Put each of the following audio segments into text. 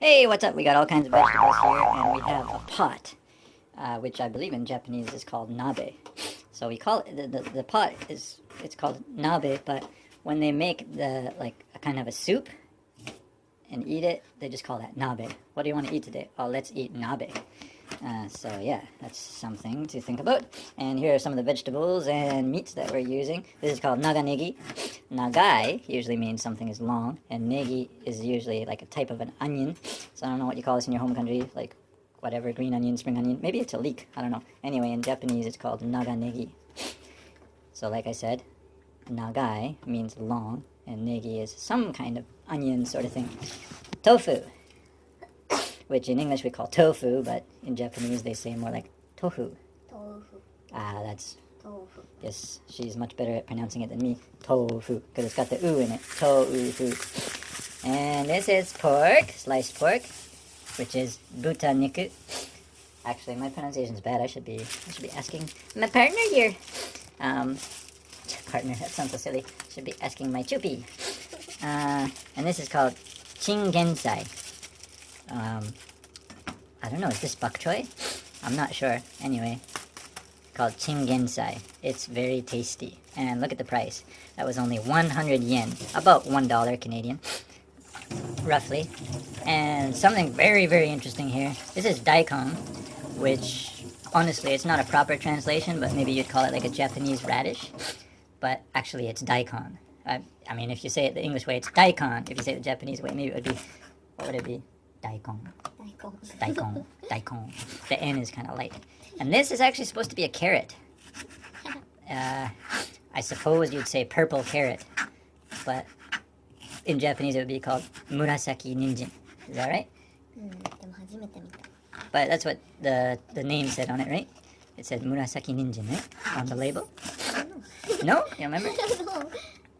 Hey, what's up? We got all kinds of vegetables here, and we have a pot, which I believe in Japanese is called nabe. So we call it the pot it's called nabe, but when they make the like a kind of a soup and eat it, they just call that nabe. What do you want to eat today? Oh, let's eat nabe. So yeah, that's something to think about. And here are some of the vegetables and meats that we're using. This is called naganegi. Nagai usually means something is long, and negi is usually like a type of an onion. So I don't know what you call this in your home country, like whatever, green onion, spring onion. Maybe it's a leek, I don't know. Anyway, in Japanese it's called naganegi. So like I said, nagai means long, and negi is some kind of onion sort of thing. Tofu, which in English we call tofu, but in Japanese they say more like tofu. Tofu. Ah, that's, Tofu. yes, she's much better at pronouncing it than me. Tofu, because it's got the u in it. Tofu. And this is pork, sliced pork, which is buta niku. Actually, my pronunciation's bad. I should be asking my partner here. Partner, that sounds so silly. Should be asking my chupi. And this is called chingensai. I don't know, is this bok choy? I'm not sure. Anyway, called chingensai. It's very tasty. And look at the price. That was only 100 yen, about $1 Canadian, roughly. And something very, very interesting here. This is daikon, which honestly, it's not a proper translation, but maybe you'd call it like a Japanese radish. But actually, it's daikon. I mean, if you say it the English way, it's daikon. If you say it the Japanese way, maybe it would be, what would it be? Daikon. Daikon. Daikon. The N is kind of light. And this is actually supposed to be a carrot. I suppose you'd say purple carrot, but in Japanese it would be called murasaki ninjin. Is that right? But that's what the name said on it, right? It said murasaki ninjin, right? On the label. No? You remember?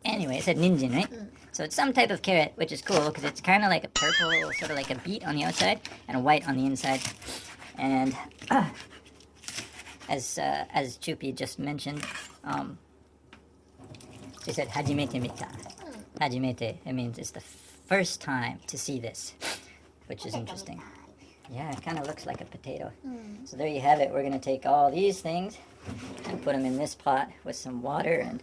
Anyway, it said ninjin, right? So it's some type of carrot, which is cool because it's kind of like a purple, sort of like a beet on the outside and a white on the inside. And as Chupi just mentioned, she said hajimete mita. Hajimete, it means it's the first time to see this, which is interesting. Yeah, it kind of looks like a potato. So there you have it. We're going to take all these things and put them in this pot with some water. And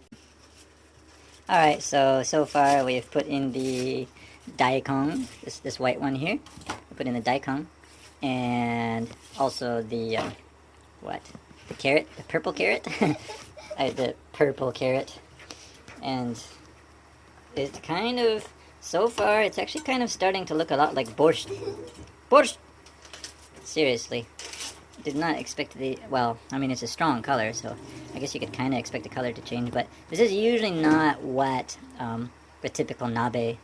alright, so far we've put in the daikon, this white one here. We put in the daikon, and also the, the carrot, the purple carrot? The purple carrot. And it's kind of, so far, it's actually kind of starting to look a lot like borscht. Borscht! Seriously. Did not expect the, well, I mean, it's a strong color, so I guess you could kind of expect the color to change, but this is usually not what the typical nabe,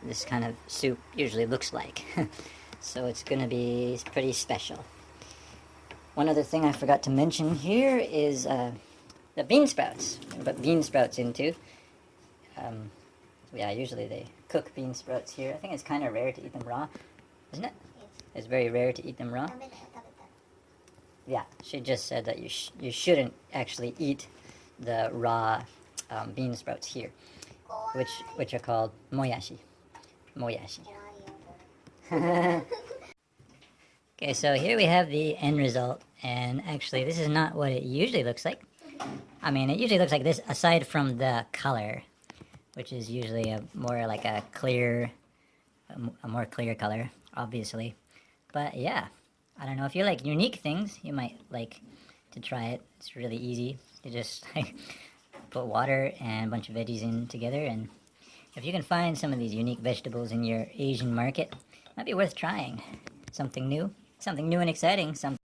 this kind of soup, usually looks like. So it's gonna be pretty special. One other thing I forgot to mention here is the bean sprouts. We put bean sprouts into. Yeah, usually they cook bean sprouts here. I think it's kind of rare to eat them raw, isn't it? It's very rare to eat them raw. Yeah, she just said that you shouldn't actually eat the raw bean sprouts here, which are called moyashi. Moyashi. Okay, so here we have the end result, and actually this is not what it usually looks like. I mean, it usually looks like this, aside from the color, which is usually a more like a more clear color, obviously. But yeah, I don't know, if you like unique things, you might like to try it. It's really easy. You just like put water and a bunch of veggies in together, and if you can find some of these unique vegetables in your Asian market, it might be worth trying. Something new and exciting.